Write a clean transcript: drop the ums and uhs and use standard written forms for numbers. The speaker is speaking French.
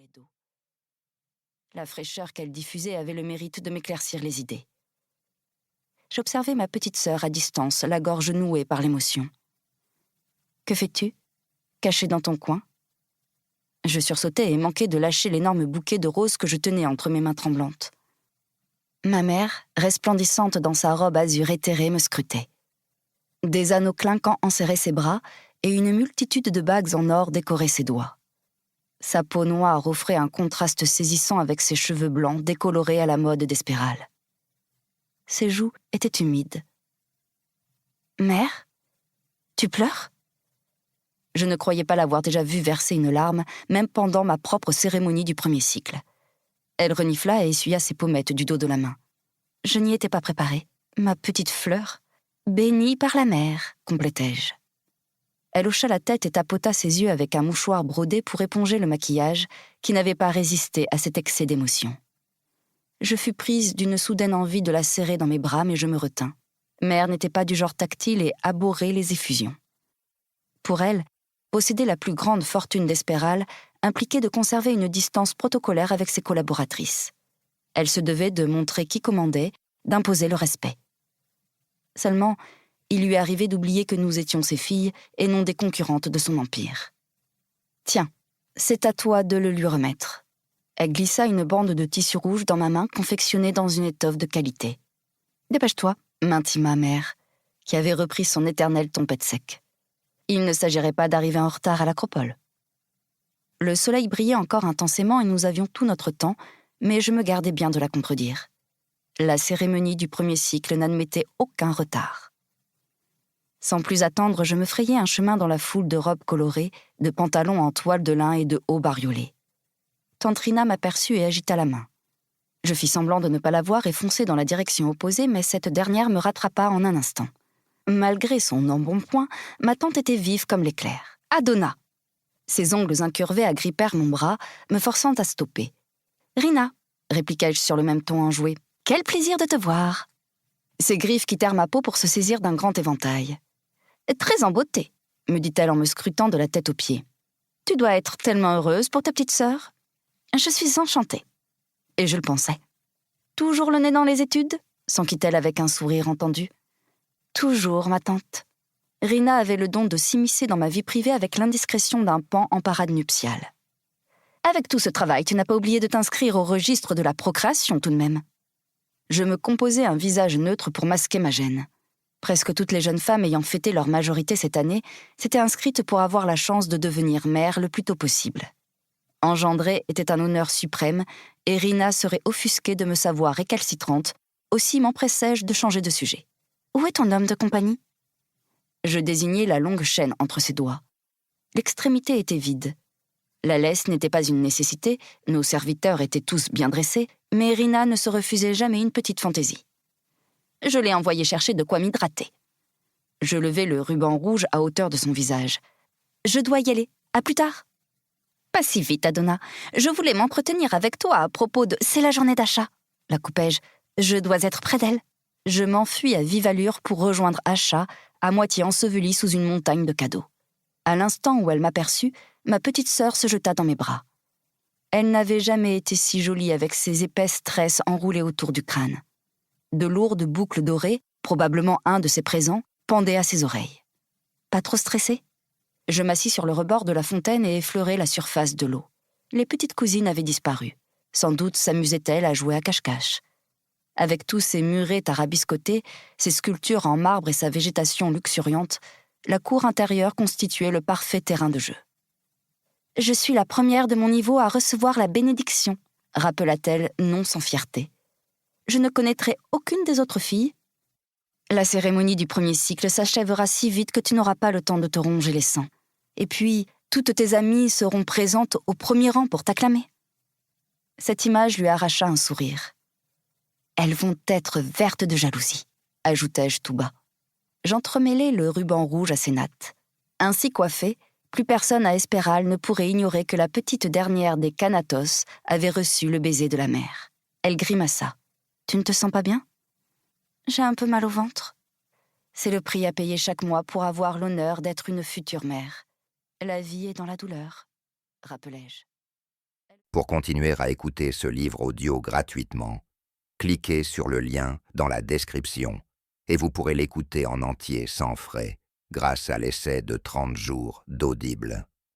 ruisselait d'eau. La fraîcheur qu'elle diffusait avait le mérite de m'éclaircir les idées. J'observais ma petite sœur à distance, la gorge nouée par l'émotion. « Que fais-tu, cachée dans ton coin ?» Je sursautais et manquais de lâcher l'énorme bouquet de roses que je tenais entre mes mains tremblantes. Ma mère, resplendissante dans sa robe azur éthérée, me scrutait. Des anneaux clinquants enserraient ses bras et une multitude de bagues en or décoraient ses doigts. Sa peau noire offrait un contraste saisissant avec ses cheveux blancs décolorés à la mode d'Espérale. Ses joues étaient humides. « Mère, tu pleures ?» Je ne croyais pas l'avoir déjà vue verser une larme, même pendant ma propre cérémonie du premier cycle. Elle renifla et essuya ses pommettes du dos de la main. Je n'y étais pas préparée. Ma petite fleur, bénie par la mère, complétai-je. Elle hocha la tête et tapota ses yeux avec un mouchoir brodé pour éponger le maquillage qui n'avait pas résisté à cet excès d'émotion. Je fus prise d'une soudaine envie de la serrer dans mes bras, mais je me retins. Mère n'était pas du genre tactile et abhorrait les effusions. Pour elle, posséder la plus grande fortune d'Espérale impliquait de conserver une distance protocolaire avec ses collaboratrices. Elle se devait de montrer qui commandait, d'imposer le respect. Seulement, il lui arrivait d'oublier que nous étions ses filles et non des concurrentes de son empire. « Tiens, c'est à toi de le lui remettre. » Elle glissa une bande de tissu rouge dans ma main confectionnée dans une étoffe de qualité. « Dépêche-toi » m'intima mère, qui avait repris son éternelle tempête sec. Il ne s'agirait pas d'arriver en retard à l'acropole. Le soleil brillait encore intensément et nous avions tout notre temps, mais je me gardais bien de la contredire. La cérémonie du premier cycle n'admettait aucun retard. Sans plus attendre, je me frayais un chemin dans la foule de robes colorées, de pantalons en toile de lin et de hauts bariolés. Tante Rina m'aperçut et agita la main. Je fis semblant de ne pas la voir et fonçai dans la direction opposée, mais cette dernière me rattrapa en un instant. Malgré son embonpoint, ma tante était vive comme l'éclair. « Adonna !» Ses ongles incurvés agrippèrent mon bras, me forçant à stopper. « Rina !» répliquai-je sur le même ton enjoué. « Quel plaisir de te voir !» Ses griffes quittèrent ma peau pour se saisir d'un grand éventail. « Très en beauté !» me dit-elle en me scrutant de la tête aux pieds. « Tu dois être tellement heureuse pour ta petite sœur !»« Je suis enchantée. » Et je le pensais. « Toujours le nez dans les études ?» s'enquit-elle avec un sourire entendu. « Toujours, ma tante. » Rina avait le don de s'immiscer dans ma vie privée avec l'indiscrétion d'un paon en parade nuptiale. « Avec tout ce travail, tu n'as pas oublié de t'inscrire au registre de la procréation tout de même. » Je me composais un visage neutre pour masquer ma gêne. Presque toutes les jeunes femmes ayant fêté leur majorité cette année s'étaient inscrites pour avoir la chance de devenir mère le plus tôt possible. Engendrer était un honneur suprême et Rina serait offusquée de me savoir récalcitrante, aussi m'empressai-je de changer de sujet. « Où est ton homme de compagnie ?» Je désignai la longue chaîne entre ses doigts. L'extrémité était vide. La laisse n'était pas une nécessité, nos serviteurs étaient tous bien dressés, mais Rina ne se refusait jamais une petite fantaisie. Je l'ai envoyé chercher de quoi m'hydrater. Je levai le ruban rouge à hauteur de son visage. Je dois y aller. À plus tard. Pas si vite, Adonna. Je voulais m'entretenir avec toi à propos de... C'est la journée d'achat, la coupai-je. Je dois être près d'elle. Je m'enfuis à vive allure pour rejoindre Acha, à moitié ensevelie sous une montagne de cadeaux. À l'instant où elle m'aperçut, ma petite sœur se jeta dans mes bras. Elle n'avait jamais été si jolie avec ses épaisses tresses enroulées autour du crâne. De lourdes boucles dorées, probablement un de ses présents, pendaient à ses oreilles. Pas trop stressée ? Je m'assis sur le rebord de la fontaine et effleurai la surface de l'eau. Les petites cousines avaient disparu. Sans doute s'amusaient-elles à jouer à cache-cache. Avec tous ses murets tarabiscotés, ses sculptures en marbre et sa végétation luxuriante, la cour intérieure constituait le parfait terrain de jeu. « Je suis la première de mon niveau à recevoir la bénédiction », rappela-t-elle, non sans fierté. « Je ne connaîtrai aucune des autres filles. La cérémonie du premier cycle s'achèvera si vite que tu n'auras pas le temps de te ronger les seins. Et puis, toutes tes amies seront présentes au premier rang pour t'acclamer. » Cette image lui arracha un sourire. « Elles vont être vertes de jalousie », ajoutai-je tout bas. J'entremêlai le ruban rouge à ses nattes. Ainsi coiffée, plus personne à Espérale ne pourrait ignorer que la petite dernière des Canatos avait reçu le baiser de la mère. Elle grimaça. « Tu ne te sens pas bien ?»« J'ai un peu mal au ventre. » « C'est le prix à payer chaque mois pour avoir l'honneur d'être une future mère. La vie est dans la douleur, rappelai-je. Pour continuer à écouter ce livre audio gratuitement, cliquez sur le lien dans la description et vous pourrez l'écouter en entier sans frais grâce à l'essai de 30 jours d'Audible.